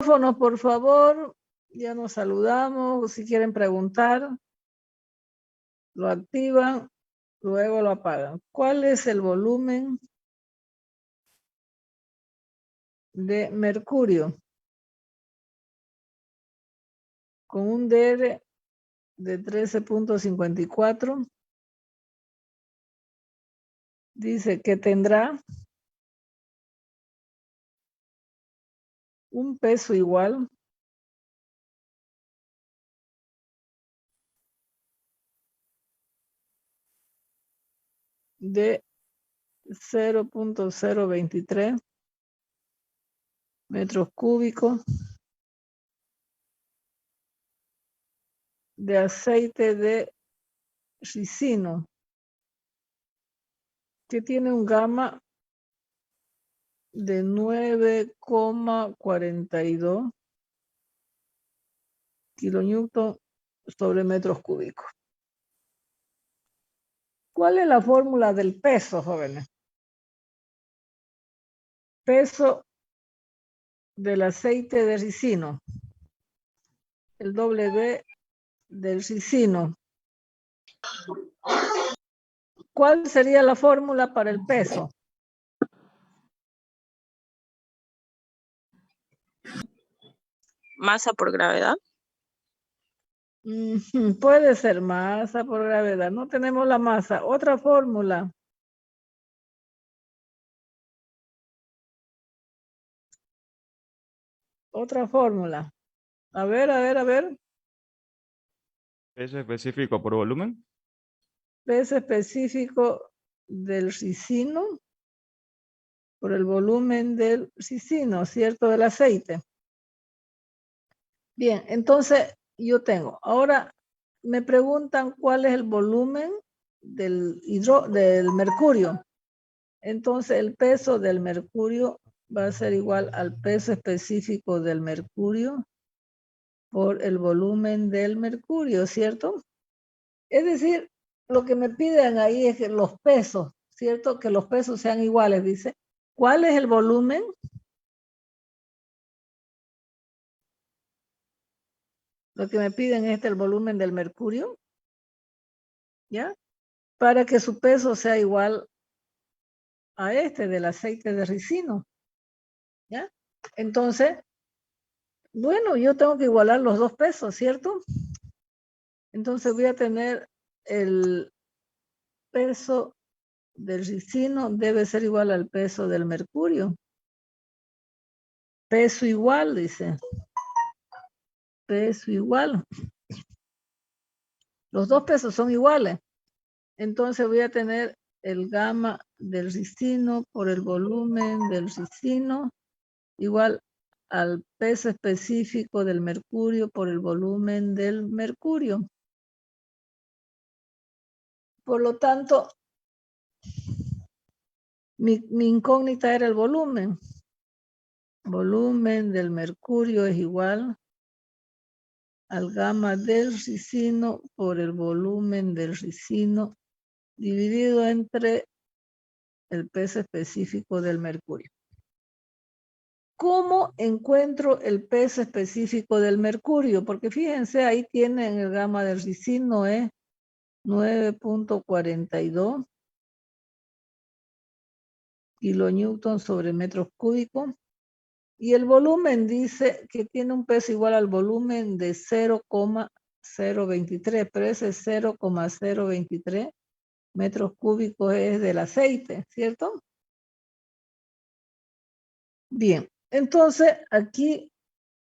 Micrófono, por favor, ya nos saludamos. Si quieren preguntar, lo activan, luego lo apagan. ¿Cuál es el volumen de mercurio? Con un DR de 13.54, dice que tendrá un peso igual de 0.023 metros cúbicos de aceite de ricino, que tiene un gamma de 9,42 kilonewton sobre metros cúbicos. ¿Cuál es la fórmula del peso, jóvenes? Peso del aceite de ricino, el W del ricino. ¿Cuál sería la fórmula para el peso? Masa por gravedad. Puede ser masa por gravedad. No tenemos la masa. Otra fórmula. Otra fórmula. A ver. ¿Peso específico por volumen? Peso específico del ricino por el volumen del ricino, ¿cierto? Del aceite. Bien, entonces yo tengo. Ahora me preguntan cuál es el volumen del mercurio. Entonces el peso del mercurio va a ser igual al peso específico del mercurio por el volumen del mercurio, ¿cierto? Es decir, lo que me piden ahí es que los pesos, ¿cierto? Que los pesos sean iguales, dice. ¿Cuál es el volumen? Lo que me piden es el volumen del mercurio, ¿ya? Para que su peso sea igual a del aceite de ricino, ¿ya? Entonces, bueno, yo tengo que igualar los dos pesos, ¿cierto? Entonces voy a tener el peso del ricino debe ser igual al peso del mercurio. Peso igual, dice. Peso igual. Los dos pesos son iguales. Entonces voy a tener el gamma del ricino por el volumen del ricino igual al peso específico del mercurio por el volumen del mercurio. Por lo tanto, mi incógnita era el volumen. Volumen del mercurio es igual al gamma del ricino por el volumen del ricino dividido entre el peso específico del mercurio. ¿Cómo encuentro el peso específico del mercurio? Porque fíjense, ahí tienen el gamma del ricino es 9.42 kilonewton sobre metros cúbicos. Y el volumen dice que tiene un peso igual al volumen de 0,023, pero ese 0,023 metros cúbicos es del aceite, ¿cierto? Bien, entonces aquí,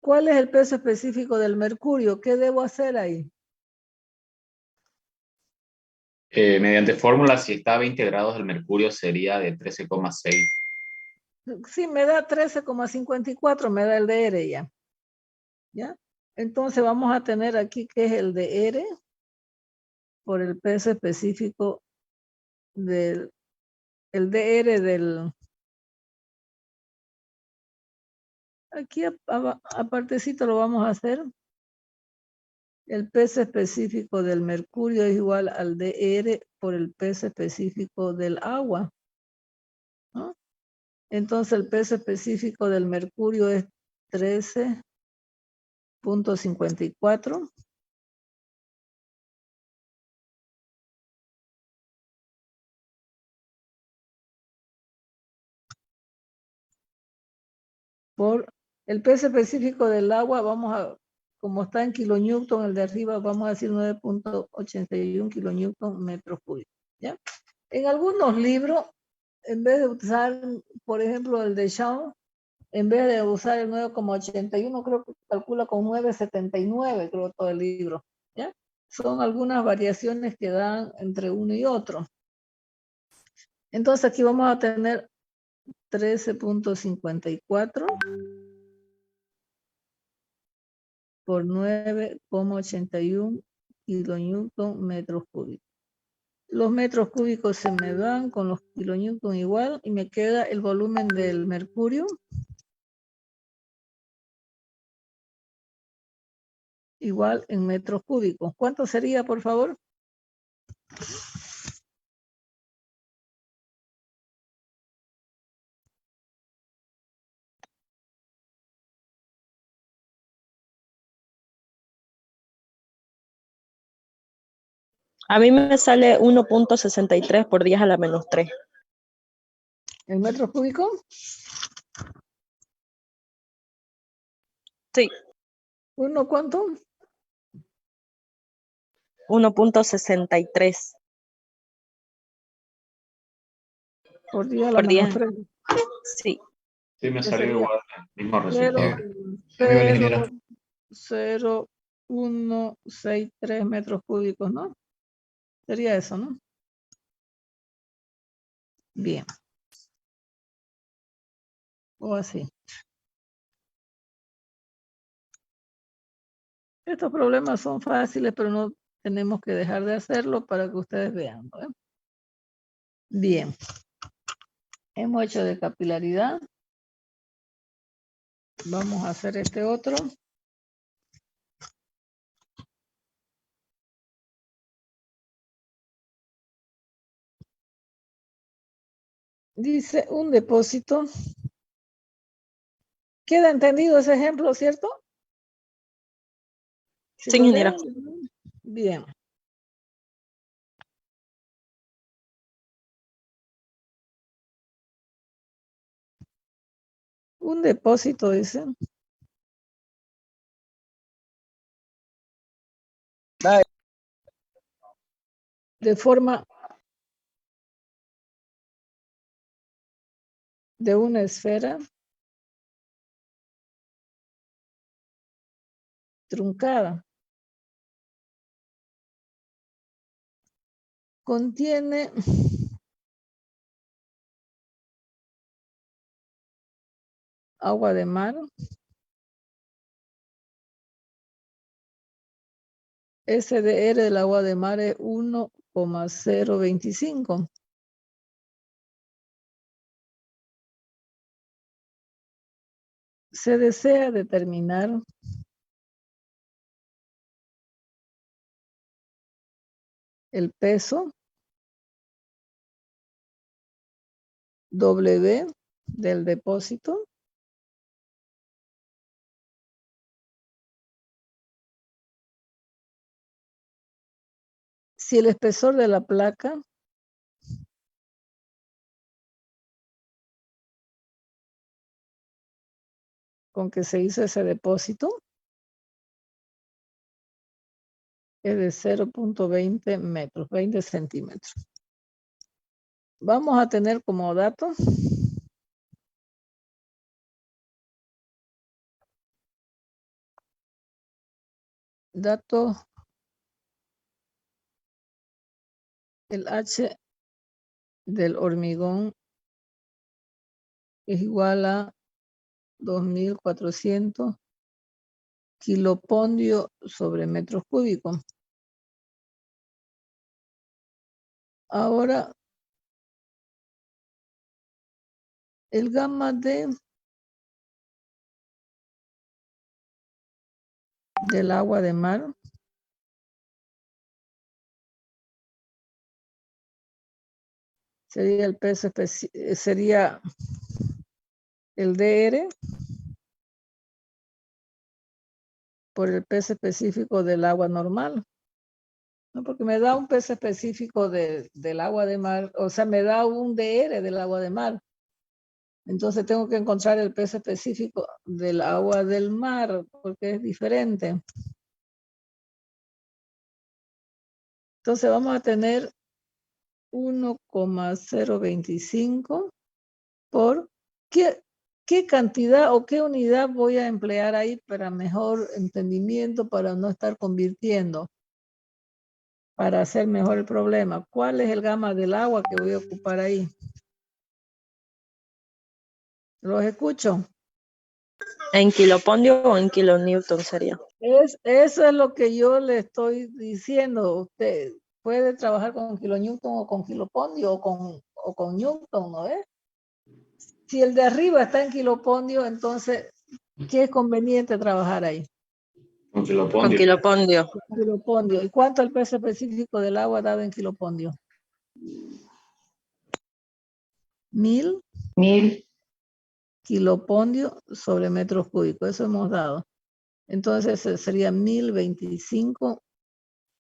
¿cuál es el peso específico del mercurio? ¿Qué debo hacer ahí? Mediante fórmula, si está a 20 grados, el mercurio sería de 13,6. Sí, me da 13,54, me da el DR ya. ¿Ya? Entonces vamos a tener aquí que es el DR por el peso específico del, el DR del, aquí apartecito lo vamos a hacer. El peso específico del mercurio es igual al DR por el peso específico del agua, ¿no? Entonces el peso específico del mercurio es 13 13.54 por el peso específico del agua, vamos a, como está en kilonewton, el de arriba, vamos a decir 9.81 kilonewton metros cúbicos, ¿ya? En algunos libros, en vez de usar, por ejemplo, el de Shaw, en vez de usar el 9,81, creo que calcula con 9,79, creo, todo el libro, ¿ya? Son algunas variaciones que dan entre uno y otro. Entonces aquí vamos a tener 13.54 por 9,81 kilonewton metros cúbicos. Los metros cúbicos se me van con los kilonewton igual y me queda el volumen del mercurio. Igual en metros cúbicos. ¿Cuánto sería, por favor? A mí me sale 1.63 por 10 a la menos 3. ¿En metros cúbicos? Sí. ¿Uno cuánto? 1.63 Por 10 a la por menos 10. 3. Sí. Sí, me ¿Qué salió sería? igual, el mismo resultado. 0.0163 metros cúbicos, ¿no? Sería eso, ¿no? Bien. O así. Estos problemas son fáciles, pero no tenemos que dejar de hacerlo para que ustedes vean, ¿no? Bien. Hemos hecho de capilaridad. Vamos a hacer este otro. Dice un depósito. ¿Queda entendido ese ejemplo, cierto? Sí, lo ingeniera. leen, bien. Un depósito, dice. De forma de una esfera truncada. Contiene agua de mar. SDR del agua de mar es 1,025. Se desea determinar el peso W del depósito si el espesor de la placa con que se hizo ese depósito es de 0.20 metros, 20 centímetros. Vamos a tener como dato el H del hormigón es igual a 2.400 kilopondio sobre metros cúbicos. Ahora, el gamma D del agua de mar sería el peso sería el DR por el peso específico del agua normal. ¿No? Porque me da un peso específico del agua de mar, o sea, me da un DR del agua de mar. Entonces tengo que encontrar el peso específico del agua del mar, porque es diferente. Entonces vamos a tener 1,025 por qué cantidad o qué unidad voy a emplear ahí para mejor entendimiento, para no estar convirtiendo, para hacer mejor el problema. ¿Cuál es el gamma del agua que voy a ocupar ahí? ¿Los escucho? ¿En kilopondio o en kilonewton sería? Eso es lo que yo le estoy diciendo. Usted puede trabajar con kilonewton o con kilopondio o con newton, ¿no es? Si el de arriba está en kilopondio, entonces, ¿qué es conveniente trabajar ahí? Con Con kilopondio. kilopondio. Kilopondio. ¿Y cuánto el peso específico del agua dado en kilopondio? 1000 1000. kilopondio sobre metros cúbicos. Eso hemos dado. Entonces sería 1025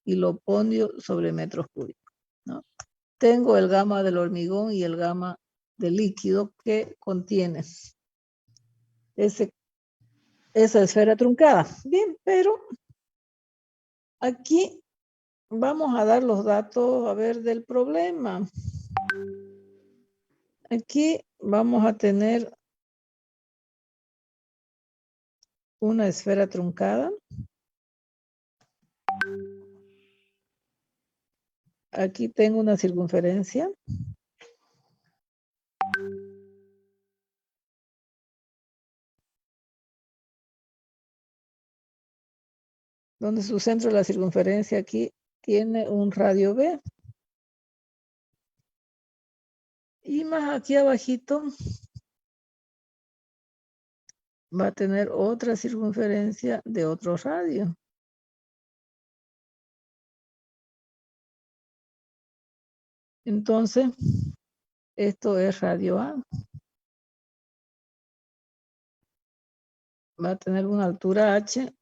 kilopondio sobre metros cúbicos, ¿no? Tengo el gamma del hormigón y el gamma del líquido que contiene esa esfera truncada. Bien, pero aquí vamos a dar los datos, a ver, del problema. Aquí vamos a tener una esfera truncada. Aquí tengo una circunferencia. Donde su centro de la circunferencia aquí tiene un radio B. Y más aquí abajito va a tener otra circunferencia de otro radio. Entonces, esto es radio A. Va a tener una altura H.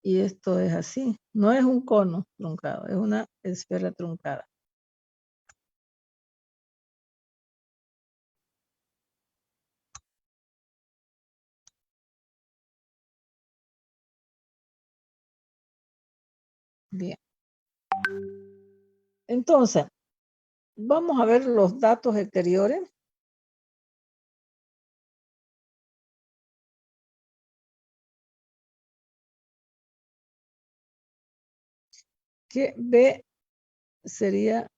Y esto es así. No es un cono truncado, es una esfera truncada. Bien. Entonces, vamos a ver los datos exteriores. Que B sería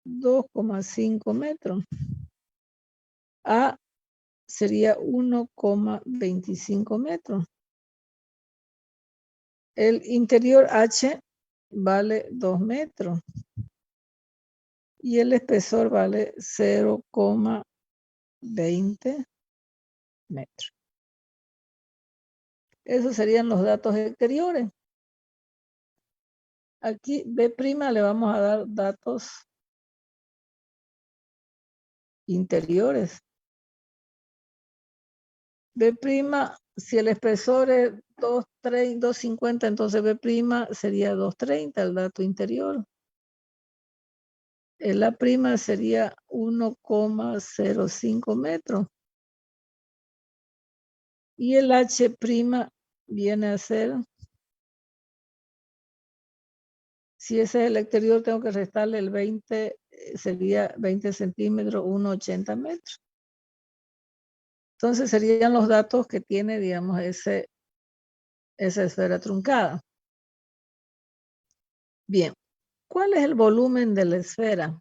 2,5 metros. A sería 1,25 metros. El interior H vale 2 metros. Y el espesor vale 0,20 metros. Esos serían los datos exteriores. Aquí B' le vamos a dar datos interiores. B', si el espesor es 250, entonces B' sería 230, el dato interior. El A' sería 1,05 metros. Y el H' viene a ser, si ese es el exterior, tengo que restarle el 20, sería 20 centímetros, 1,80 metros. Entonces serían los datos que tiene, digamos, esa esfera truncada. Bien, ¿cuál es el volumen de la esfera?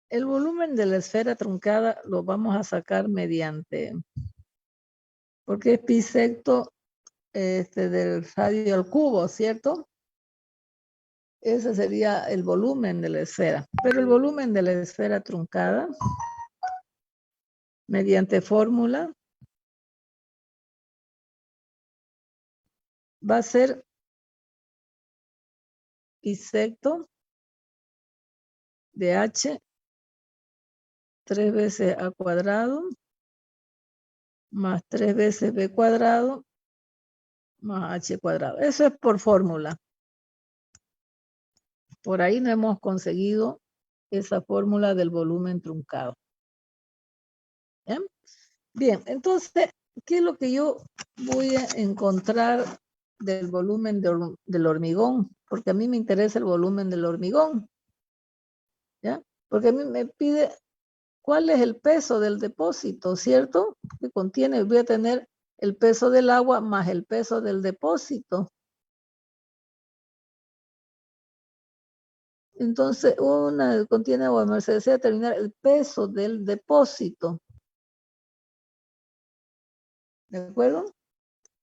El volumen de la esfera truncada lo vamos a sacar mediante, porque es pi sexto del radio al cubo, ¿cierto? Ese sería el volumen de la esfera. Pero el volumen de la esfera truncada, mediante fórmula, va a ser pi sexto de H 3 veces A cuadrado, más 3 veces B cuadrado, más H cuadrado. Eso es por fórmula. Por ahí no hemos conseguido esa fórmula del volumen truncado. ¿Bien? Bien, entonces, ¿qué es lo que yo voy a encontrar del volumen del hormigón? Porque a mí me interesa el volumen del hormigón. ¿Ya? Porque a mí me pide cuál es el peso del depósito, ¿cierto? Que contiene, voy a tener el peso del agua más el peso del depósito. Entonces, una contiene agua, se desea determinar el peso del depósito. ¿De acuerdo?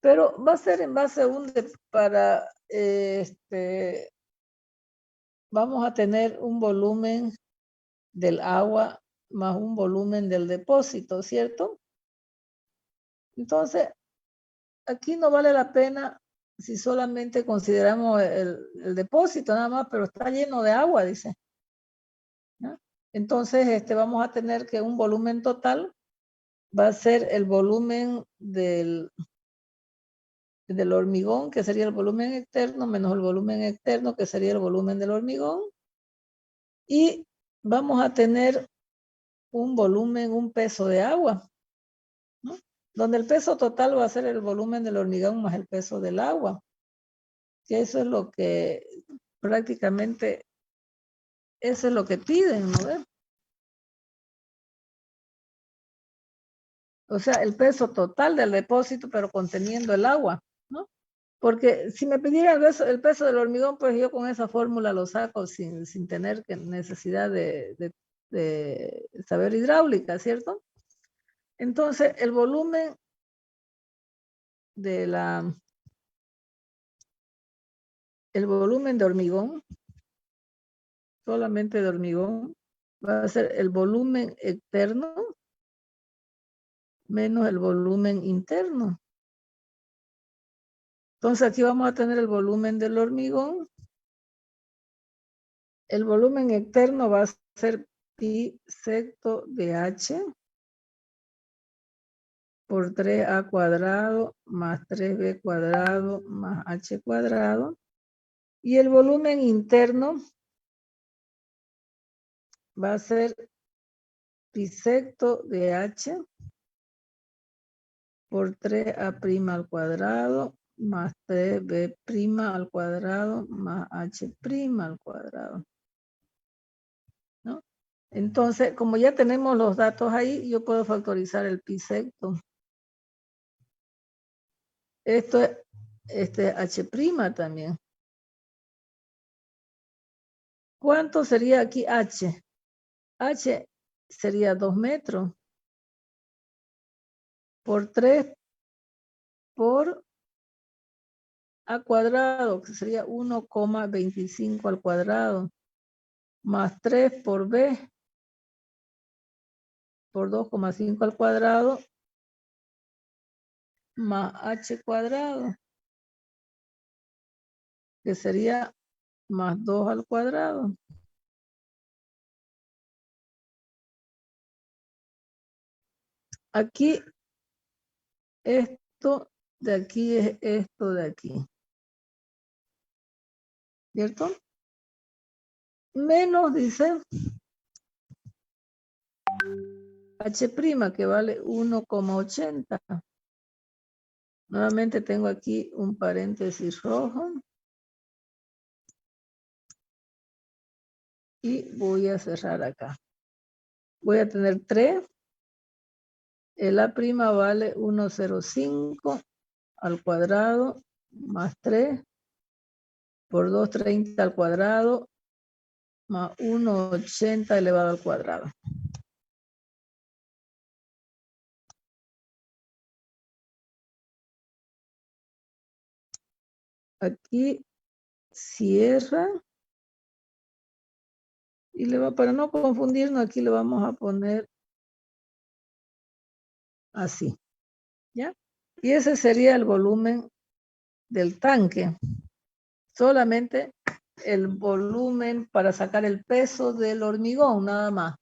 Pero va a ser en base a vamos a tener un volumen del agua más un volumen del depósito, ¿cierto? Entonces, aquí no vale la pena si solamente consideramos el depósito nada más, pero está lleno de agua, dice. ¿No? Entonces, vamos a tener que un volumen total va a ser el volumen del hormigón, que sería el volumen externo, menos el volumen externo, que sería el volumen del hormigón. Y vamos a tener un volumen, un peso de agua, ¿no? Donde el peso total va a ser el volumen del hormigón más el peso del agua. Que eso es lo que prácticamente, eso es lo que piden, ¿no ves? O sea, el peso total del depósito, pero conteniendo el agua, ¿no? Porque si me pidieran el peso del hormigón, pues yo con esa fórmula lo saco sin tener necesidad de saber hidráulica, ¿cierto? Entonces, el volumen de hormigón, solamente de hormigón, va a ser el volumen externo menos el volumen interno. Entonces aquí vamos a tener el volumen del hormigón. El volumen externo va a ser pi secto de H por 3A cuadrado más 3B cuadrado más H cuadrado. Y el volumen interno va a ser pi secto de H por 3A' al cuadrado más 3B' al cuadrado más H' al cuadrado. ¿No? Entonces, como ya tenemos los datos ahí, yo puedo factorizar el pi secto. Esto es H' también. ¿Cuánto sería aquí H? H sería 2 metros por 3 por A cuadrado, que sería 1,25 al cuadrado, más 3 por B por 2,5 al cuadrado, más H cuadrado, que sería más 2 al cuadrado. Aquí, esto de aquí es esto de aquí. ¿Cierto? Menos, dice, H' que vale 1,80. Nuevamente tengo aquí un paréntesis rojo. Y voy a cerrar acá. Voy a tener 3. El A' vale 1,05 al cuadrado más 3 por 2,30 al cuadrado más 1,80 elevado al cuadrado. Aquí cierra. Y para no confundirnos, aquí le vamos a poner así. ¿Ya? Y ese sería el volumen del tanque. Solamente el volumen para sacar el peso del hormigón, nada más.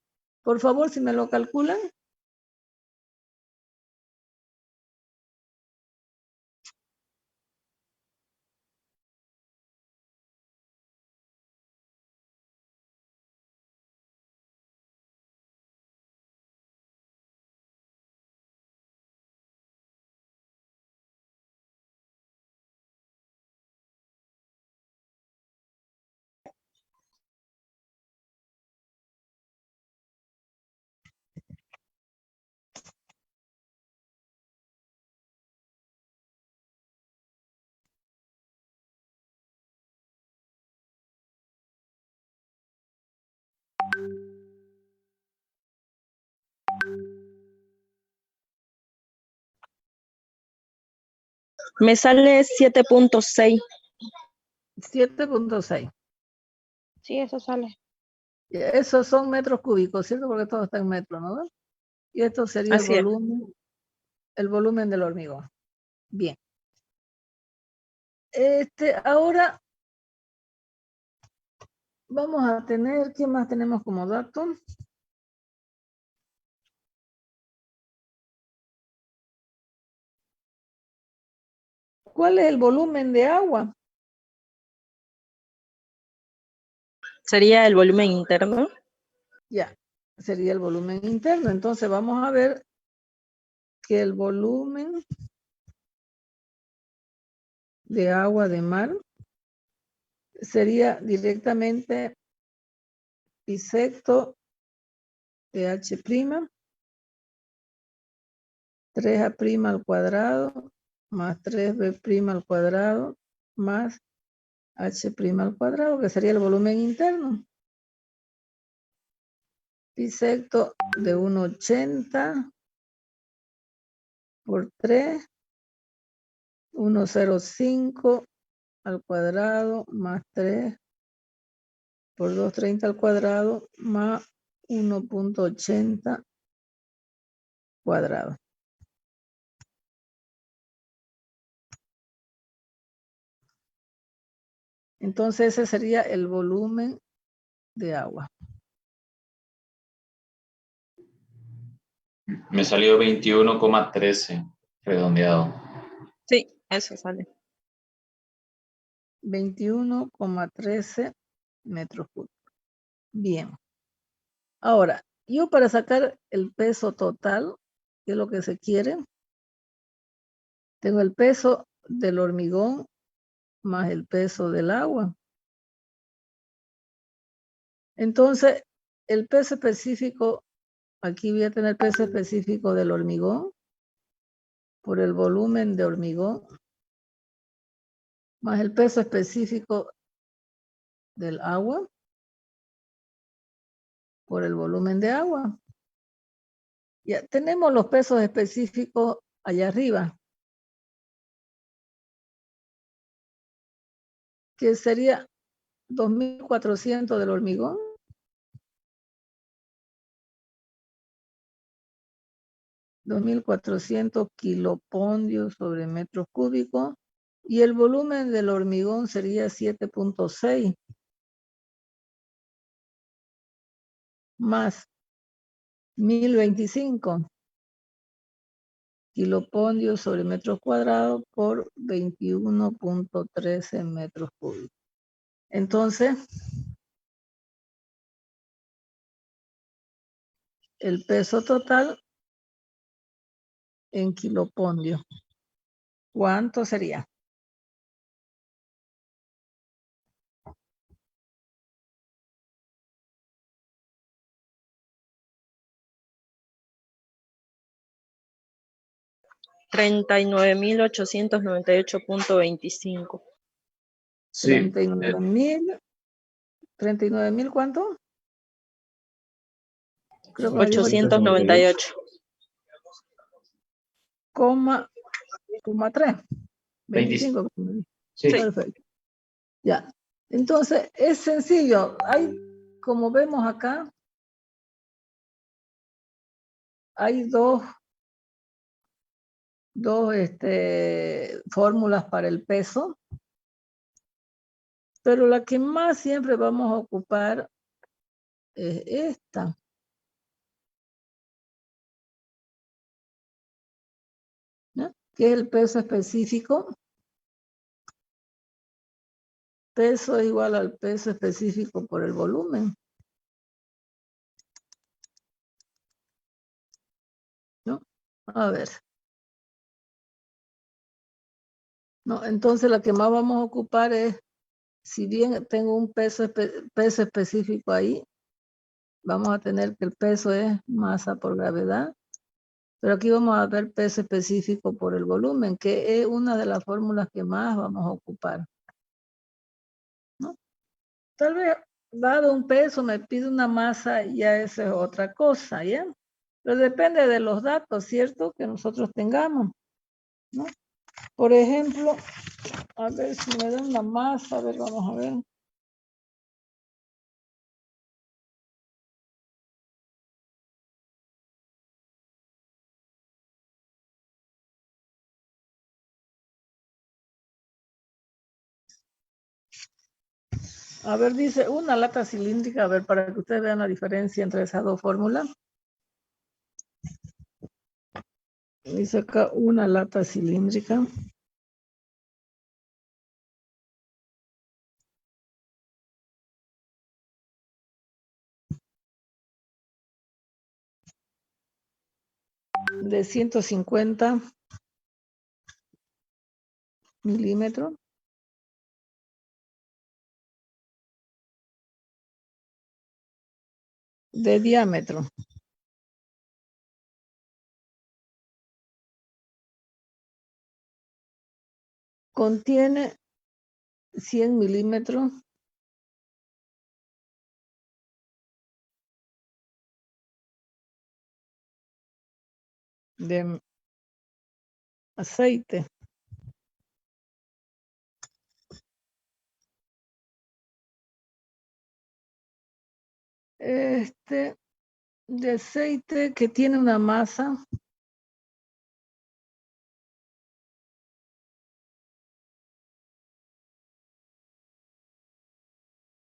Por favor, si me lo calculan. Me sale 7.6. 7.6. Sí, eso sale. Esos son metros cúbicos, ¿cierto? Porque todo está en metros, ¿no? Y esto sería Así es. el volumen del hormigón. Bien. Ahora vamos a tener, ¿qué más tenemos como dato? ¿Cuál es el volumen de agua? Sería el volumen interno. Ya, sería el volumen interno. Entonces vamos a ver que el volumen de agua de mar sería directamente pi sexto de H', 3A' al cuadrado, más 3B' al cuadrado, más H' al cuadrado, que sería el volumen interno. Pi sexto de 1,80 por 3, 1,05 al cuadrado, más 3 por 2,30 al cuadrado, más 1,80 cuadrado. Entonces ese sería el volumen de agua. Me salió 21,13 redondeado. Sí, eso sale. 21,13 metros cúbicos. Bien. Ahora, yo para sacar el peso total, que es lo que se quiere, tengo el peso del hormigón más el peso del agua. Entonces, el peso específico, aquí voy a tener peso específico del hormigón por el volumen de hormigón más el peso específico del agua por el volumen de agua. Ya tenemos los pesos específicos allá arriba, que sería 2.400 del hormigón, 2.400 kilopondios sobre metros cúbicos, y el volumen del hormigón sería 7.6 más 1.025 kilopondios sobre metros cuadrados por 21.13 metros cúbicos. Entonces, el peso total en kilopondio, ¿cuánto sería? $39,898.25. Sí. 39.000 ¿cuánto? Creo que me dijo 898. coma 3, 25. 25. Sí. Perfecto. Ya. Entonces, es sencillo. Hay, como vemos acá, hay dos fórmulas para el peso, pero la que más siempre vamos a ocupar es esta. ¿Qué es el peso específico? Peso es igual al peso específico por el volumen. ¿No? A ver. No, entonces la que más vamos a ocupar es, si bien tengo un peso específico ahí, vamos a tener que el peso es masa por gravedad, pero aquí vamos a ver peso específico por el volumen, que es una de las fórmulas que más vamos a ocupar, ¿no? Tal vez, dado un peso, me pide una masa, ya esa es otra cosa, ¿ya? Pero depende de los datos, ¿cierto? Que nosotros tengamos, ¿no? Por ejemplo, a ver si me dan una masa, a ver, vamos a ver. A ver, dice una lata cilíndrica, a ver, para que ustedes vean la diferencia entre esas dos fórmulas. Dice acá una lata cilíndrica. De 150 milímetros. De diámetro. Contiene 100 milímetros de aceite. De aceite que tiene una masa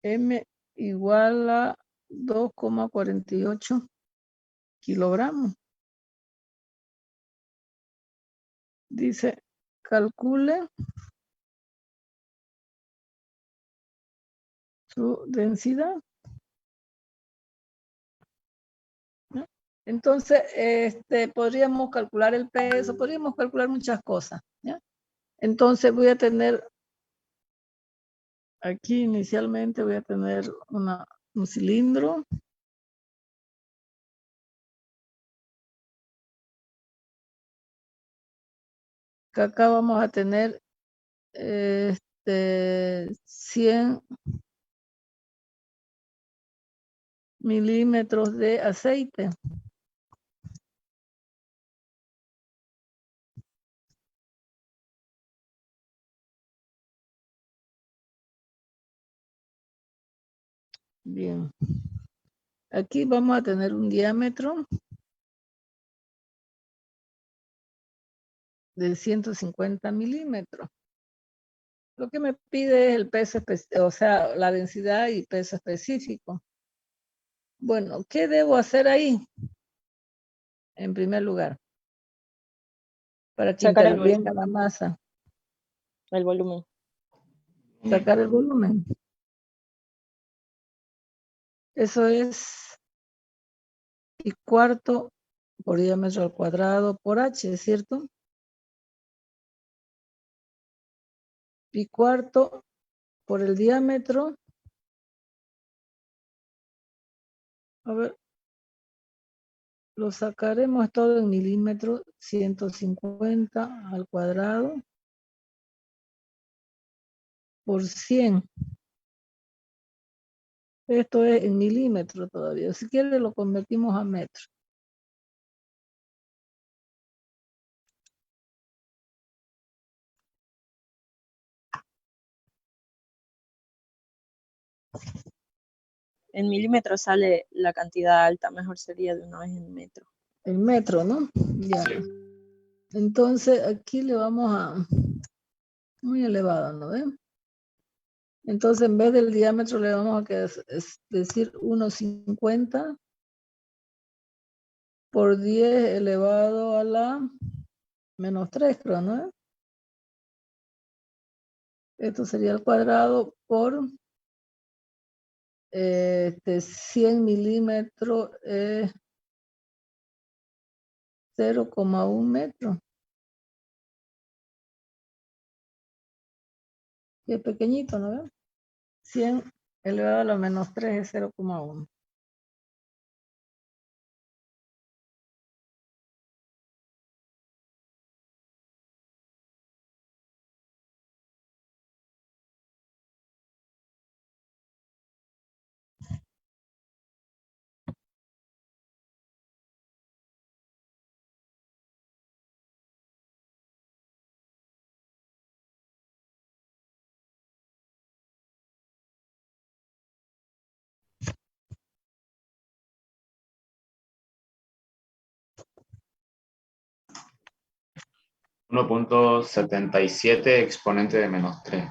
M igual a 2,48 kilogramos. Dice, calcule su densidad. ¿No? Entonces, podríamos calcular el peso, podríamos calcular muchas cosas, ¿ya? Entonces voy a tener, aquí inicialmente voy a tener un cilindro. Que acá vamos a tener 100 milímetros de aceite. Bien. Aquí vamos a tener un diámetro de 150 milímetros. Lo que me pide es el peso, o sea, la densidad y peso específico. Bueno, ¿qué debo hacer ahí? En primer lugar, para que Sacar intervenga la masa. el volumen. Sacar el volumen. Eso es pi cuarto por diámetro al cuadrado por h, ¿cierto? Pi cuarto por el diámetro. A ver, lo sacaremos todo en milímetros, 150 al cuadrado por 100. Esto es en milímetros todavía. Si quiere lo convertimos a metro. En milímetros sale la cantidad alta, mejor sería de una vez en metro. En metro, ¿no? Ya. Sí. Entonces aquí le vamos a... Muy elevado, ¿no ven? Entonces en vez del diámetro le vamos a decir 1,50 por 10 elevado a la Menos 3, creo, ¿no? Esto sería al cuadrado por 100 milímetros, 0,1 metro. Qué pequeñito, ¿no? 100 elevado a la menos 3 es 0,1. .77 exponente de menos 3.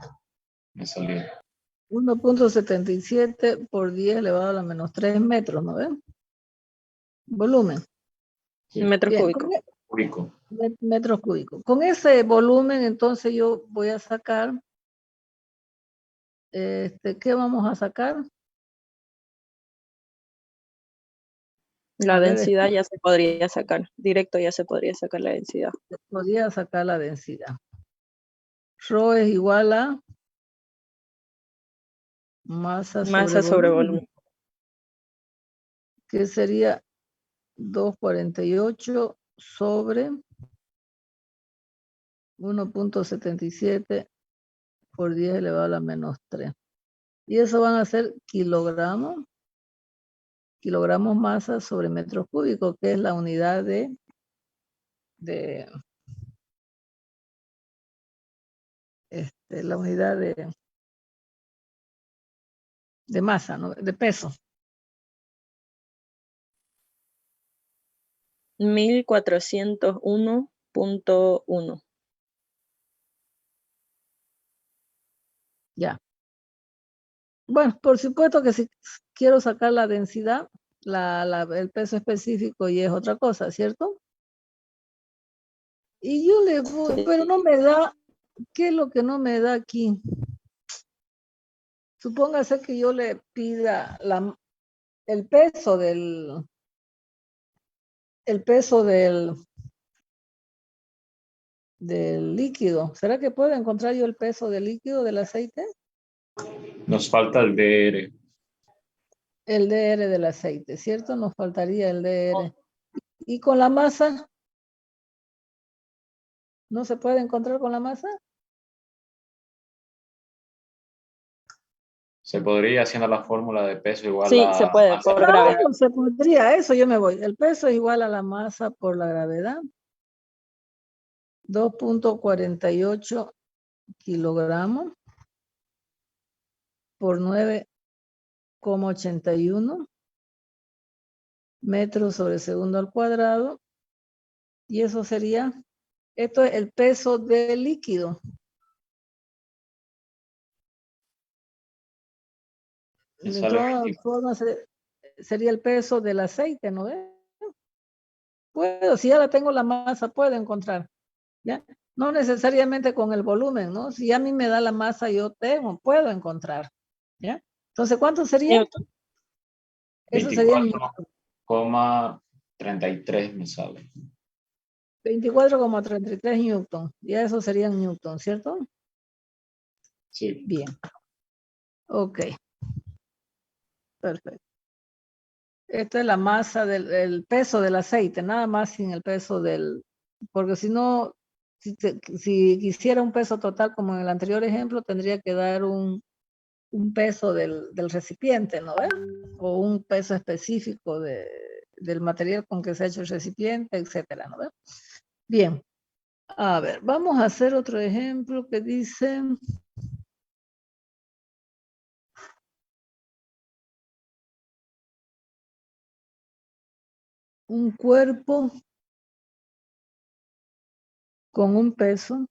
Me salió. 1.77 por 10 elevado a la menos 3 metros, ¿no ven? Volumen. Sí. Metros Bien, cúbicos. Cúbico. Metros cúbicos. Con ese volumen, entonces yo voy a sacar, ¿qué vamos a sacar? La A ver, densidad ya se podría sacar. Directo ya se podría sacar la densidad. podría sacar la densidad. Rho es igual a masa Sobre volumen. Que sería 248 sobre 1.77 por 10 elevado a la menos 3. Y eso van a ser kilogramos masa sobre metros cúbicos, que es la unidad de la unidad de masa, ¿no? De peso. 1401.1. Ya. Bueno, por supuesto que si quiero sacar la densidad, el peso específico y es otra cosa, ¿cierto? Y yo le voy, pero no me da, ¿qué es lo que no me da aquí? Supóngase que yo le pida el peso del líquido. ¿Será que puedo encontrar yo el peso del líquido del aceite? Nos falta el DR. El DR del aceite, ¿cierto? Nos faltaría el DR. ¿Y con la masa? ¿No se puede encontrar con la masa? Se podría haciendo la fórmula de peso igual Sí, a se puede, masa. por gravedad. Claro, se podría, eso yo me voy. El peso es igual a la masa por la gravedad. 2.48 kilogramos por 9,81 metros sobre segundo al cuadrado. Y eso sería, esto es el peso del líquido. De todas formas, sería el peso del aceite, ¿no ves? Puedo, si ya la tengo la masa, puedo encontrar, ¿ya? No necesariamente con el volumen, ¿no? Si a mí me da la masa, puedo encontrar, ¿ya? Entonces, ¿cuánto sería? Newton. Eso sería 24,33 me sale. 24,33 newton. Ya eso sería newton, ¿cierto? Sí. Bien. Ok. Perfecto. Esta es la masa el peso del aceite, nada más sin el peso porque si no, si quisiera un peso total como en el anterior ejemplo, tendría que dar un peso del recipiente, ¿no ves? O un peso específico del material con que se ha hecho el recipiente, etcétera, ¿no ves? Bien. A ver, vamos a hacer otro ejemplo que dice... Un cuerpo con un peso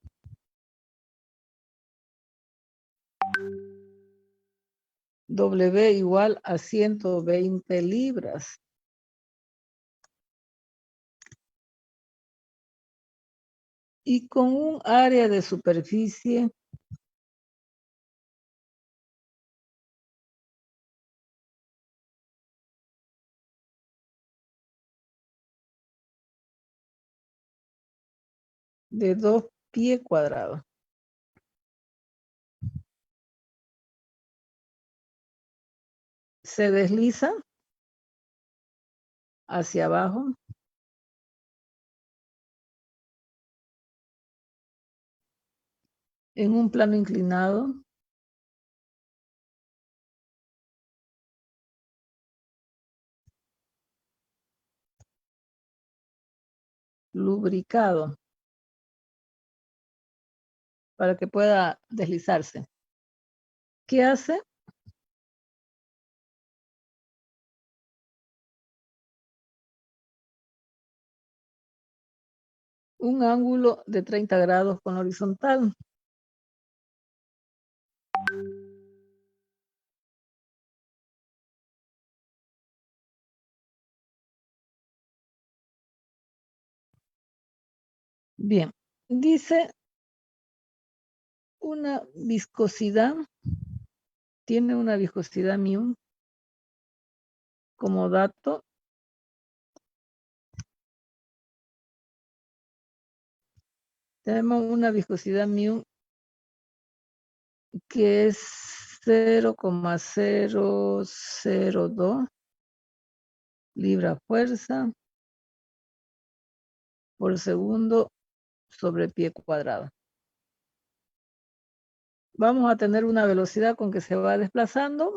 W igual a 120 libras. y con un área de superficie de 2 pies cuadrados. Se desliza hacia abajo en un plano inclinado lubricado para que pueda deslizarse. ¿Qué hace? Un ángulo de 30 grados con horizontal. Bien, dice una viscosidad, tiene una viscosidad mu como dato. Tenemos una viscosidad mu que es 0,002 libra fuerza por segundo sobre pie cuadrado. Vamos a tener una velocidad con que se va desplazando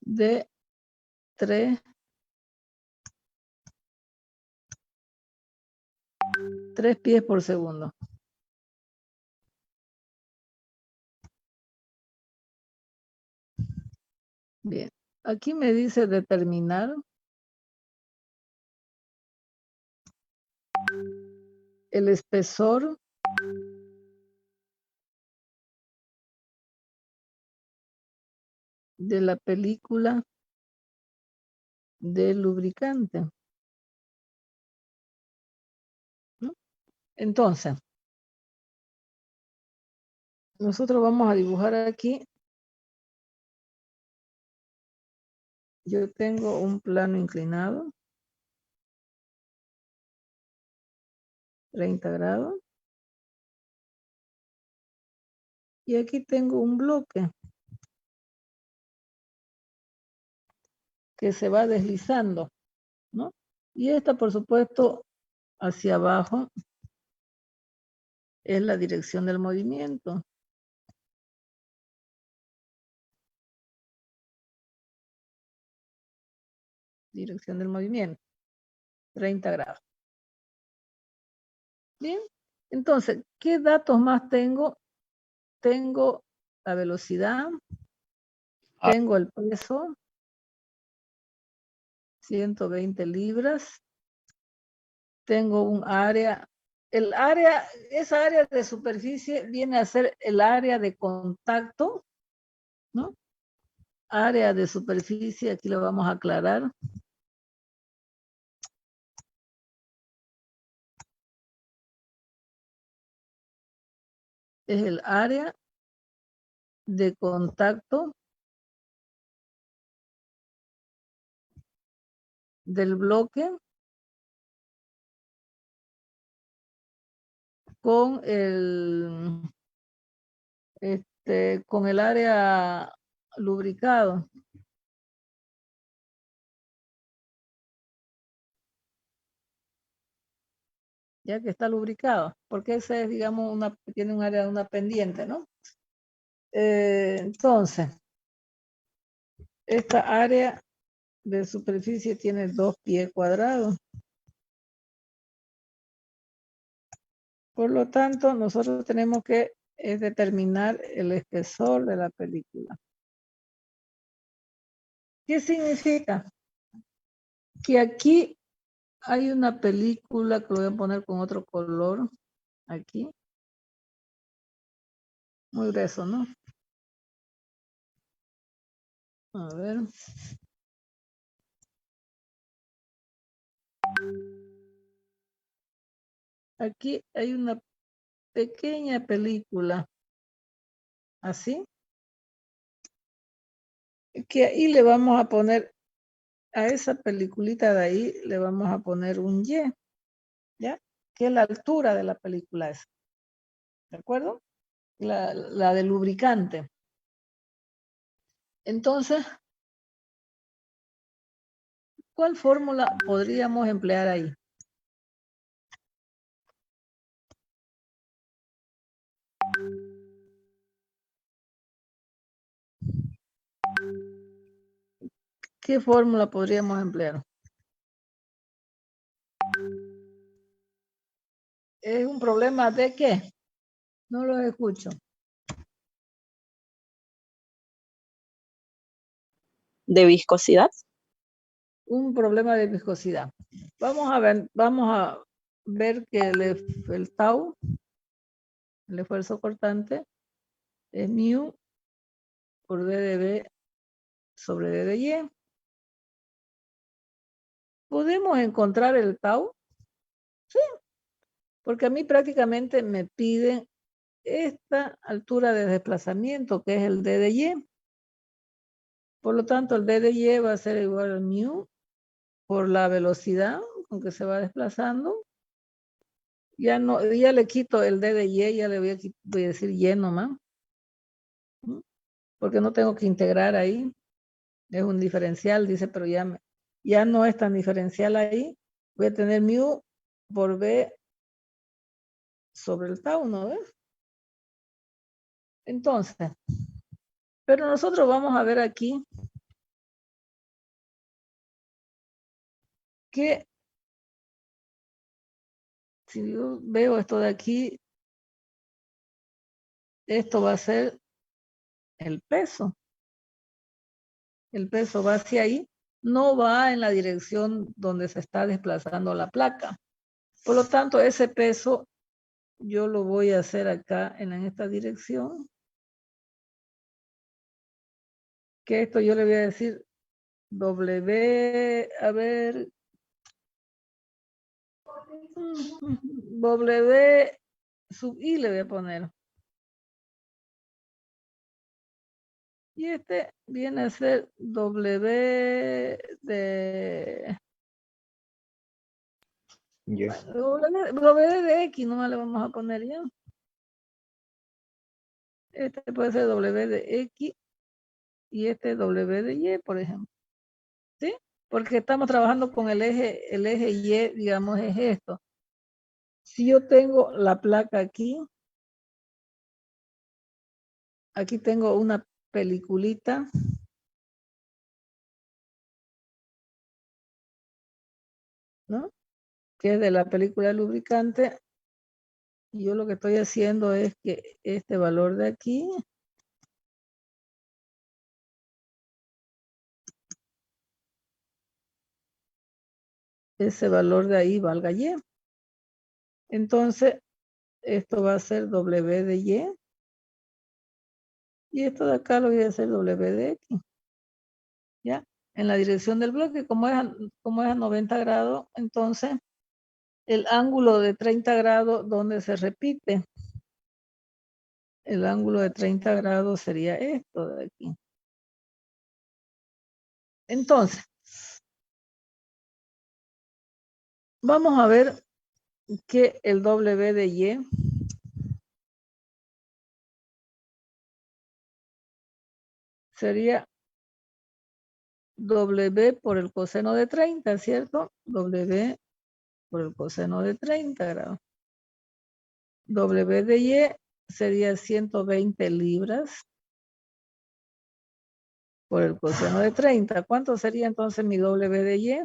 de 3 pies por segundo. Bien, aquí me dice determinar el espesor de la película del lubricante, ¿no? Entonces, nosotros vamos a dibujar aquí. Yo tengo un plano inclinado, 30 grados. Y aquí tengo un bloque que se va deslizando, ¿no? Y esta, por supuesto, hacia abajo es la dirección del movimiento. Dirección del movimiento, 30 grados. Bien, entonces, ¿qué datos más tengo? Tengo la velocidad, tengo el peso, 120 libras, tengo un área, esa área de superficie viene a ser el área de contacto, ¿no? Área de superficie, aquí lo vamos a aclarar. Es el área de contacto del bloque con con el área lubricado. Ya que está lubricado, porque ese es, digamos, tiene un área de una pendiente, ¿no? Entonces, esta área de superficie tiene 2 pies cuadrados. Por lo tanto, nosotros tenemos que determinar el espesor de la película. ¿Qué significa? Que aquí hay una película que lo voy a poner con otro color. Aquí. Muy grueso, ¿no? A ver. aquí hay una pequeña película, así, que ahí le vamos a poner, a esa peliculita de ahí, le vamos a poner un Y, ¿ya? Que es la altura de la película esa, ¿de acuerdo? La del lubricante. Entonces, ¿cuál fórmula podríamos emplear ahí? ¿Qué fórmula podríamos emplear? ¿Es un problema de qué? No lo escucho. ¿De viscosidad? Un problema de viscosidad. Vamos a ver que el tau, el esfuerzo cortante, es mu por d de b sobre d de y. ¿Podemos encontrar el tau? Sí, porque a mí prácticamente me piden esta altura de desplazamiento, que es el d de y. Por lo tanto, el d de y va a ser igual a mu por la velocidad con que se va desplazando. Ya le quito el d de y, ya le voy a decir y nomás. Porque no tengo que integrar ahí. Es un diferencial, dice, pero ya no es tan diferencial ahí. Voy a tener mu por b sobre el tau, ¿no ves? Entonces, pero nosotros vamos a ver aquí que si yo veo esto de aquí, esto va a ser el peso. El peso va hacia ahí, no va en la dirección donde se está desplazando la placa. Por lo tanto, ese peso yo lo voy a hacer acá en esta dirección. Que esto yo le voy a decir W, a ver, W sub I le voy a poner. Y este viene a ser W de... W de X, nomás le vamos a poner ya. Este puede ser W de X y este W de Y, por ejemplo. ¿Sí? Porque estamos trabajando con el eje Y, digamos, es esto. Si yo tengo la placa aquí tengo una peliculita. ¿No? Que es de la película lubricante. Y yo lo que estoy haciendo es que este valor de aquí ese valor de ahí valga Y. Entonces, esto va a ser W de Y. Y esto de acá lo voy a hacer W de X. ¿Ya? En la dirección del bloque, como es a 90 grados, entonces el ángulo de 30 grados donde se repite. El ángulo de 30 grados sería esto de aquí. Entonces, vamos a ver que el W de Y sería W por el coseno de 30, ¿cierto? W por el coseno de 30 grados. W de Y sería 120 libras por el coseno de 30. ¿Cuánto sería entonces mi W de Y?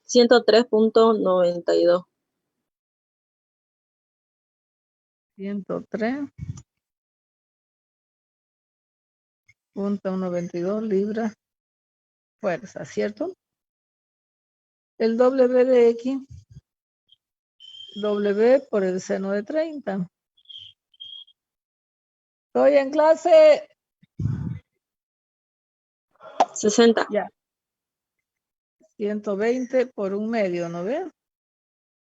$103.92. 103.122 libras fuerza, ¿cierto? El W de X, W por el seno de 30. Estoy en clase. 60. Ya. 120 por 1/2, ¿no ve?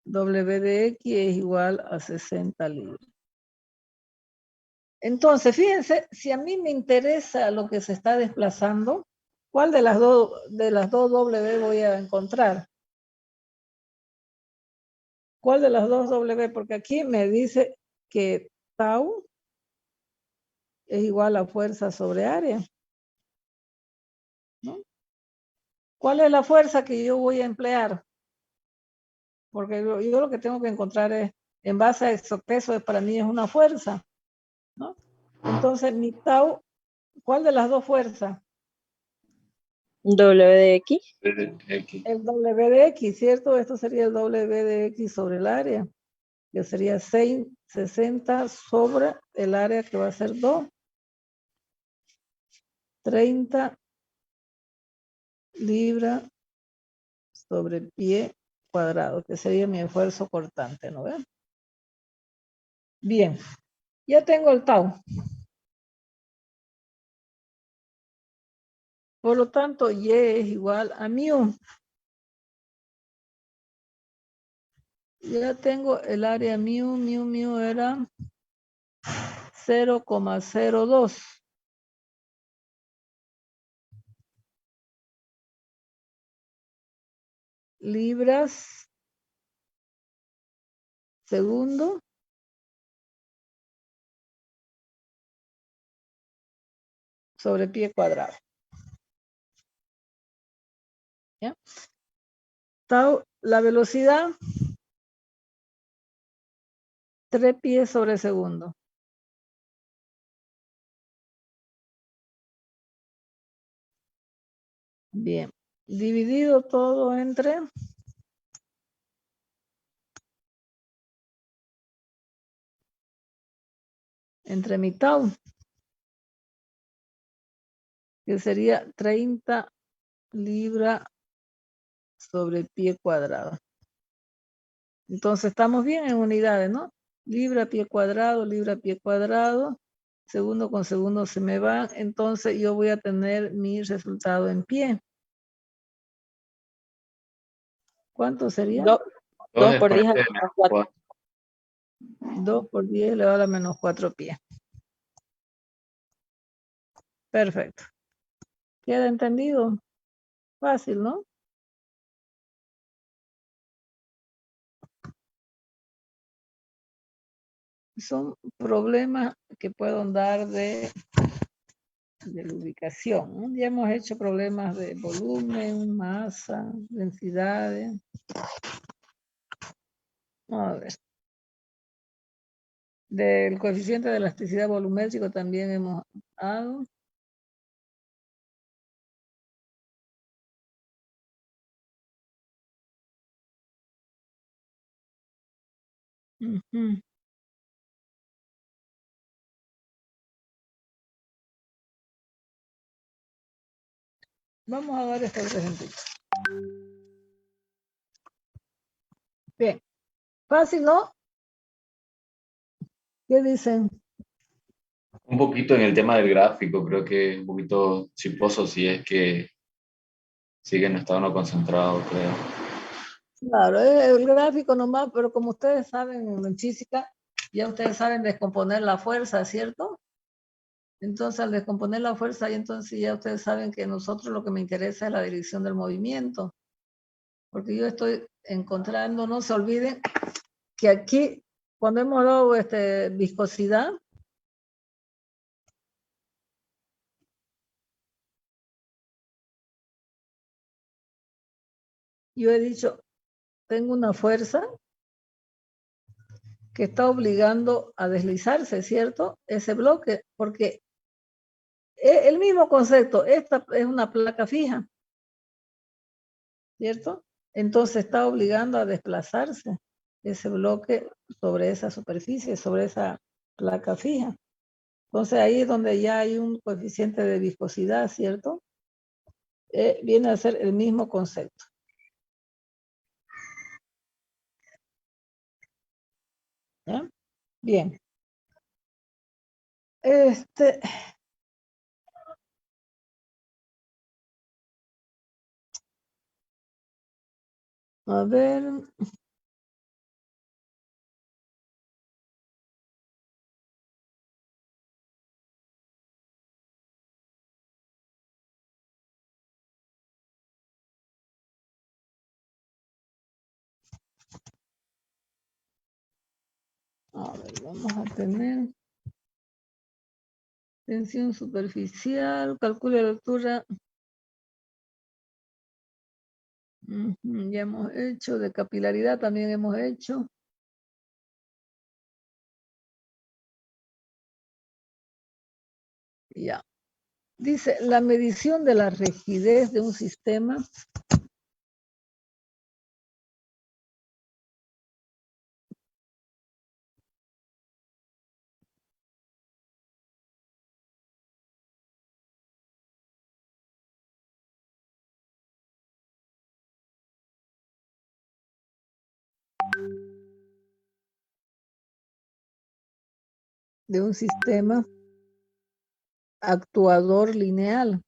W de X es igual a 60 libras. Entonces, fíjense, si a mí me interesa lo que se está desplazando, ¿cuál de las dos W voy a encontrar? ¿Cuál de las dos W? Porque aquí me dice que tau es igual a fuerza sobre área, ¿no? ¿Cuál es la fuerza que yo voy a emplear? Porque yo lo que tengo que encontrar es, en base a eso, peso para mí es una fuerza, ¿no? Entonces, mi tau, ¿cuál de las dos fuerzas? W de X. X. El W de X, ¿cierto? Esto sería el W de X sobre el área, que sería 60 sobre el área que va a ser 2. 30 libras sobre pie cuadrado, que sería mi esfuerzo cortante, ¿no ven? Bien, ya tengo el tau. Por lo tanto, Y es igual a mu. Ya tengo el área mu era 0,02. Libras segundo sobre pie cuadrado. ¿Ya? Tau, la velocidad, 3 pies sobre segundo. Bien, dividido todo entre mi tau, que sería 30 libras sobre pie cuadrado. Entonces estamos bien en unidades, ¿no? Libra pie cuadrado, segundo con segundo se me van, entonces yo voy a tener mi resultado en pie. ¿Cuánto sería? 2 por 10 a la menos 4. 2 por 10 elevado a la menos 4 pies. Perfecto. ¿Queda entendido? Fácil, ¿no? Son problemas que puedo dar de la ubicación, ¿no? Ya hemos hecho problemas de volumen, masa, densidades. A ver. Del coeficiente de elasticidad volumétrico también hemos dado. Ujú. Vamos a dar este otro ejemplo. Bien. Fácil, ¿no? ¿Qué dicen? Un poquito en el tema del gráfico, creo que es un poquito chiposo si es que sigue no está uno concentrado, creo. Claro, es el gráfico nomás, pero como ustedes saben en física, ya ustedes saben descomponer la fuerza, ¿cierto? Entonces, al descomponer la fuerza, y entonces ya ustedes saben que nosotros lo que me interesa es la dirección del movimiento. Porque yo estoy encontrando, no se olviden que aquí, cuando hemos dado viscosidad, yo he dicho, tengo una fuerza que está obligando a deslizarse, ¿cierto? Ese bloque, porque es el mismo concepto, esta es una placa fija, ¿cierto? Entonces está obligando a desplazarse ese bloque sobre esa superficie, sobre esa placa fija. Entonces ahí es donde ya hay un coeficiente de viscosidad, ¿cierto? Viene a ser el mismo concepto. ¿Ya? Bien. A ver. A ver, vamos a tener tensión superficial, calcule la altura. Ya hemos hecho, de capilaridad también hemos hecho. Ya. Dice, la medición de la rigidez de un sistema actuador lineal.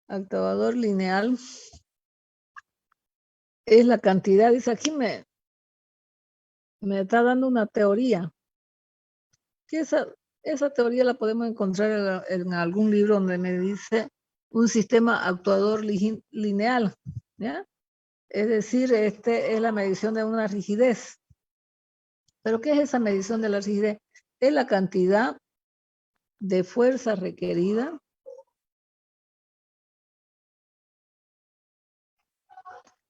Actuador lineal es la cantidad, dice aquí me está dando una teoría. Que esa teoría la podemos encontrar en algún libro donde me dice un sistema actuador lineal, ¿ya? Es decir, es la medición de una rigidez. ¿Pero qué es esa medición de la rigidez? Es la cantidad de fuerza requerida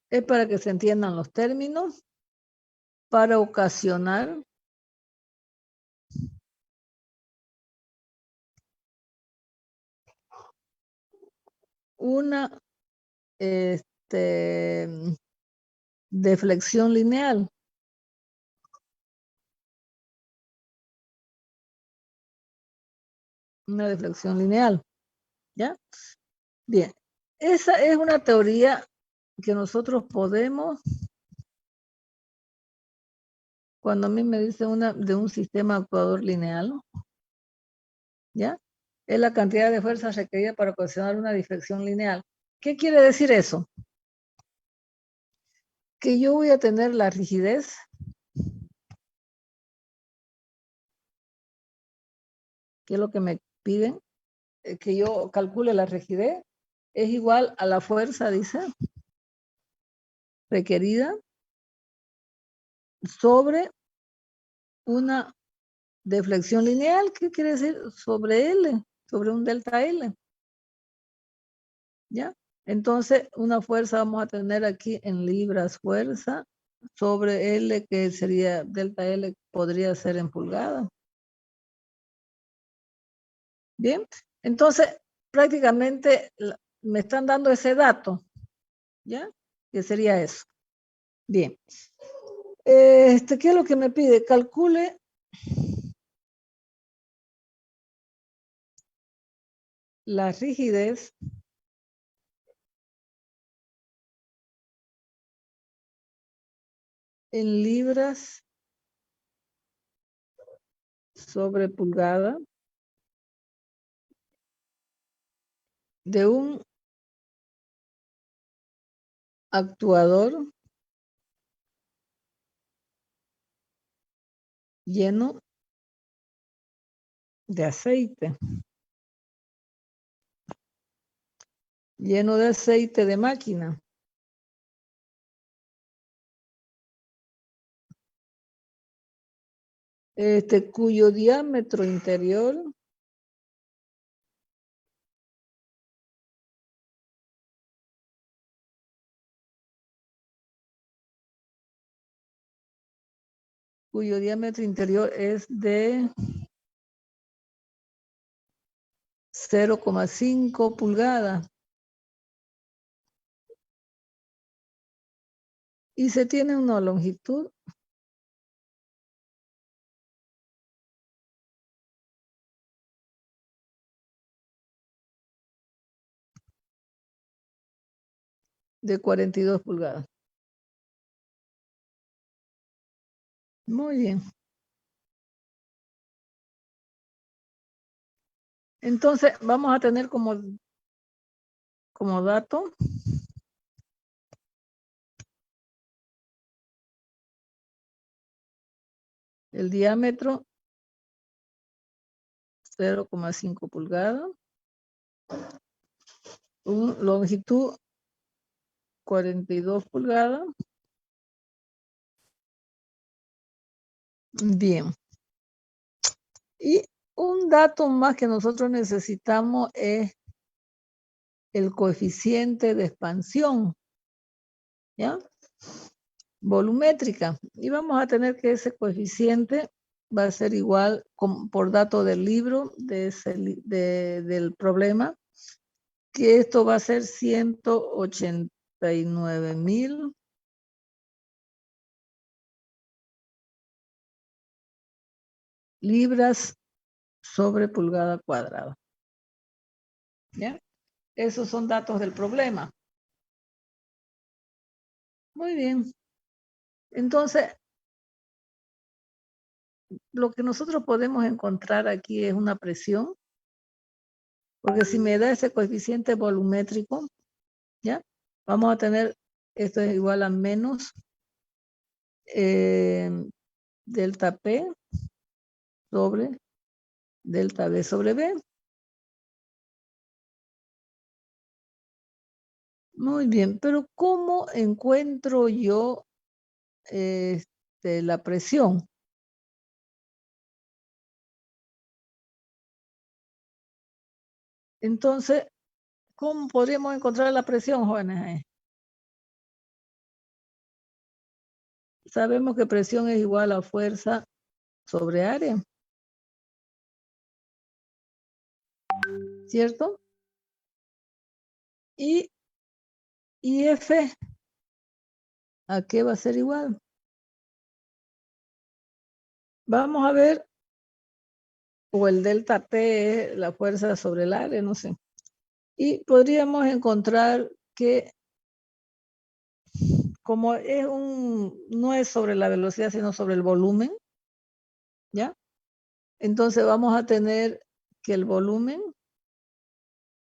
es para que se entiendan los términos, para ocasionar una deflexión lineal. Una deflexión lineal, ¿ya? Bien, esa es una teoría que nosotros podemos, cuando a mí me dice de un sistema actuador lineal, ¿ya? Es la cantidad de fuerza requerida para ocasionar una deflexión lineal. ¿Qué quiere decir eso? Que yo voy a tener la rigidez que es lo que me piden, que yo calcule la rigidez, es igual a la fuerza, dice, requerida sobre una deflexión lineal. ¿Qué quiere decir? Sobre L, sobre un delta L. ¿Ya? Entonces, una fuerza vamos a tener aquí en libras fuerza sobre L, que sería delta L, podría ser en pulgadas. Bien, entonces prácticamente me están dando ese dato, ¿ya? Que sería eso. Bien. ¿Qué es lo que me pide? Calcule la rigidez en libras sobre pulgada de un actuador lleno de aceite. Lleno de aceite de máquina. Cuyo diámetro interior es de 0,5 pulgadas. Y se tiene una longitud de 42 pulgadas. Muy bien. Entonces, vamos a tener como dato el diámetro 0,5 pulgadas, longitud 42 pulgadas. Bien. Y un dato más que nosotros necesitamos es el coeficiente de expansión, ¿ya? Volumétrica. Y vamos a tener que ese coeficiente va a ser igual por dato del libro del problema, que esto va a ser 189.000 libras sobre pulgada cuadrada. ¿Ya? Esos son datos del problema. Muy bien. Entonces, lo que nosotros podemos encontrar aquí es una presión, porque si me da ese coeficiente volumétrico, ¿ya? Vamos a tener, esto es igual a menos delta P sobre delta B sobre B. Muy bien, pero ¿cómo encuentro yo la presión? Entonces, ¿cómo podríamos encontrar la presión, jóvenes? Sabemos que presión es igual a fuerza sobre área, ¿cierto? Y F, ¿a qué va a ser igual? Vamos a ver, o el delta P es la fuerza sobre el área, no sé. Y podríamos encontrar que como no es sobre la velocidad, sino sobre el volumen, ¿ya? Entonces vamos a tener que el volumen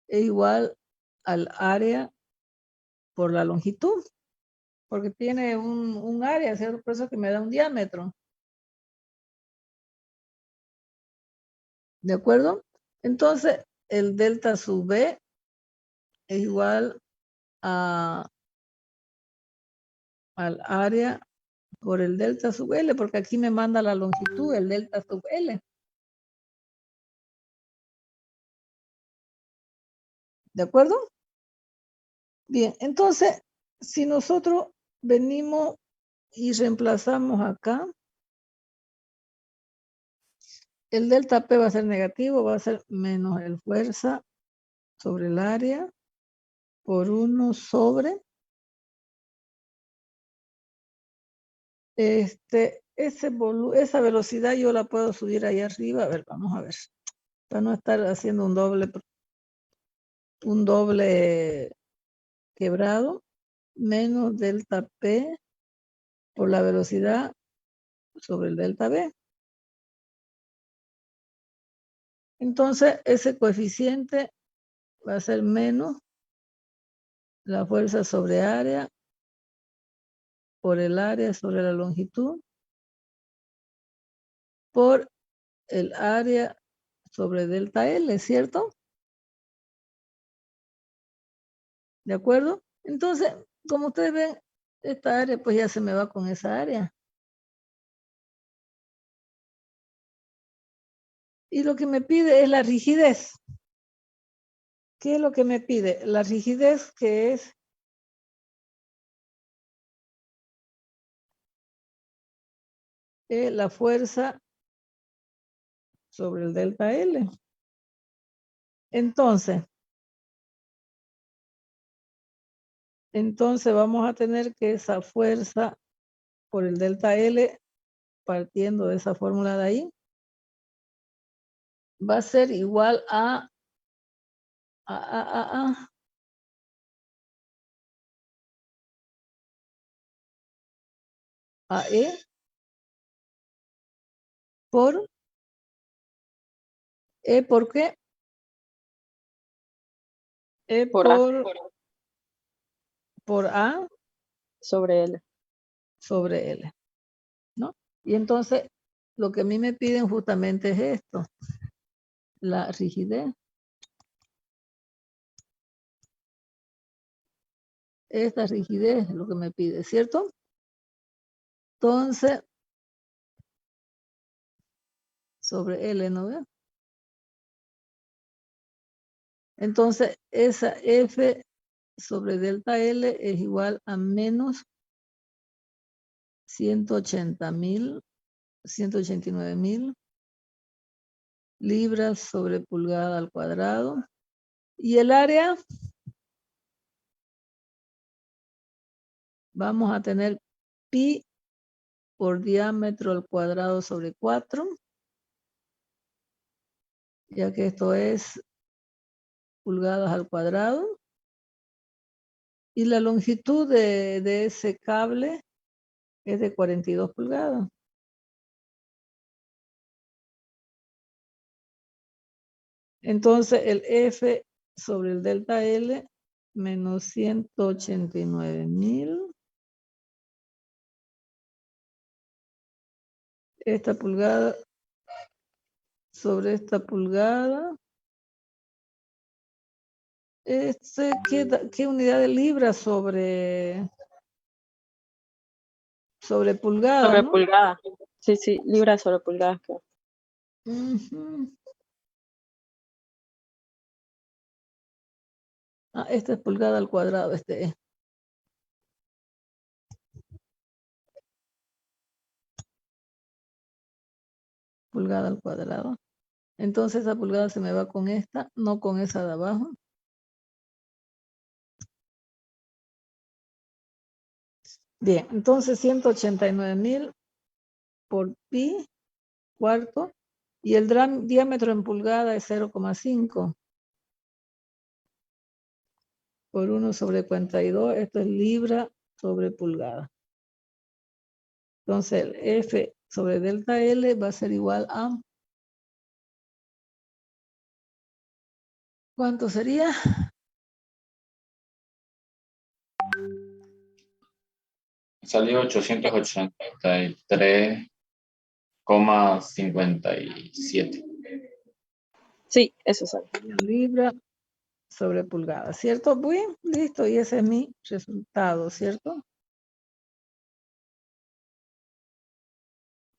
es igual al área por la longitud, porque tiene un área, ¿cierto? Por eso que me da un diámetro. ¿De acuerdo? Entonces, el delta sub B es igual al área por el delta sub L, porque aquí me manda la longitud, el delta sub L. ¿De acuerdo? Bien, entonces, si nosotros venimos y reemplazamos acá, el delta P va a ser negativo, va a ser menos el fuerza sobre el área por 1 sobre esa velocidad yo la puedo subir ahí arriba. A ver, vamos a ver. Para no estar haciendo un doble quebrado, menos delta P por la velocidad sobre el delta B. Entonces, ese coeficiente va a ser menos la fuerza sobre área por el área sobre la longitud por el área sobre delta L, ¿cierto? ¿De acuerdo? Entonces, como ustedes ven, esta área pues ya se me va con esa área. Y lo que me pide es la rigidez. ¿Qué es lo que me pide? La rigidez, que es la fuerza sobre el delta L. Entonces vamos a tener que esa fuerza por el delta L, partiendo de esa fórmula de ahí, va a ser igual a E por E, ¿por qué? E Por A. por A Sobre L. sobre L, ¿no? Y entonces, lo que a mí me piden justamente es esto, la rigidez. Esta rigidez es lo que me pide, ¿cierto? Entonces, sobre L, ¿no ve? Entonces, esa F sobre delta L es igual a menos 189.000 libras sobre pulgada al cuadrado. Y el área, vamos a tener pi por diámetro al cuadrado sobre 4, ya que esto es pulgadas al cuadrado. Y la longitud de ese cable es de 42 pulgadas. Entonces el F sobre el delta L menos 189.000. Esta pulgada sobre esta pulgada. ¿Qué unidad de libras sobre pulgada? Sobre ¿no? pulgada. Sí, sí, libras sobre pulgadas. Creo. Ujú. Ah, esta es pulgada al cuadrado, este es. Pulgada al cuadrado. Entonces esa pulgada se me va con esta, no con esa de abajo. Bien, entonces 189.000 por pi cuarto y el diámetro en pulgada es 0,5 por 1 sobre 42. Esto es libra sobre pulgada. Entonces el F sobre delta L va a ser igual a... ¿Cuánto sería? Salió 883,57. Sí, eso sale. Libra sobre pulgada, ¿cierto? Bien, listo, y ese es mi resultado, ¿cierto?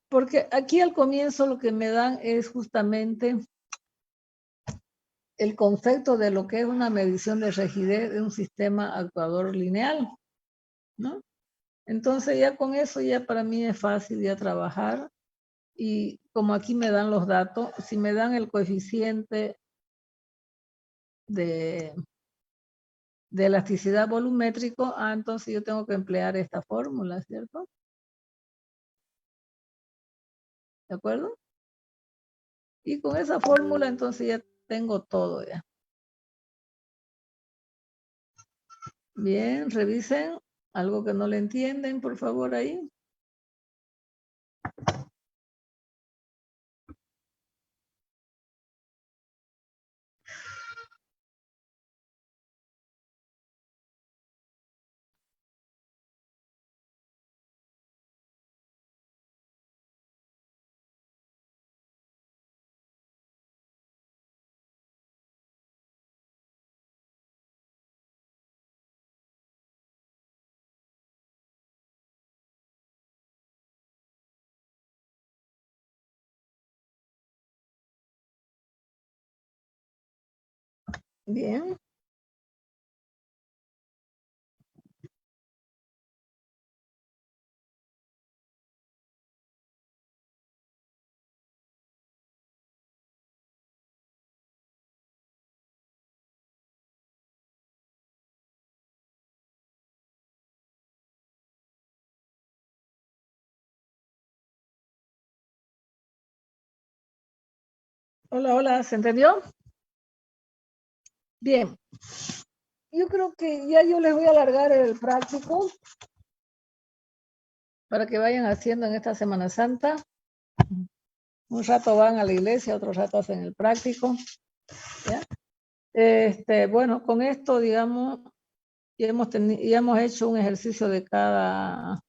Porque aquí al comienzo lo que me dan es justamente el concepto de lo que es una medición de rigidez de un sistema actuador lineal, ¿no? Entonces ya con eso ya para mí es fácil ya trabajar y como aquí me dan los datos, si me dan el coeficiente de elasticidad volumétrico, entonces yo tengo que emplear esta fórmula, ¿cierto? ¿De acuerdo? Y con esa fórmula entonces ya tengo todo ya. Bien, revisen algo que no le entienden, por favor, ahí. Bien. Hola, hola, ¿se entendió? Bien. Yo creo que ya yo les voy a alargar el práctico para que vayan haciendo en esta Semana Santa. Un rato van a la iglesia, otro rato hacen el práctico. ¿Ya? Bueno, con esto, digamos, ya hemos hecho un ejercicio de cada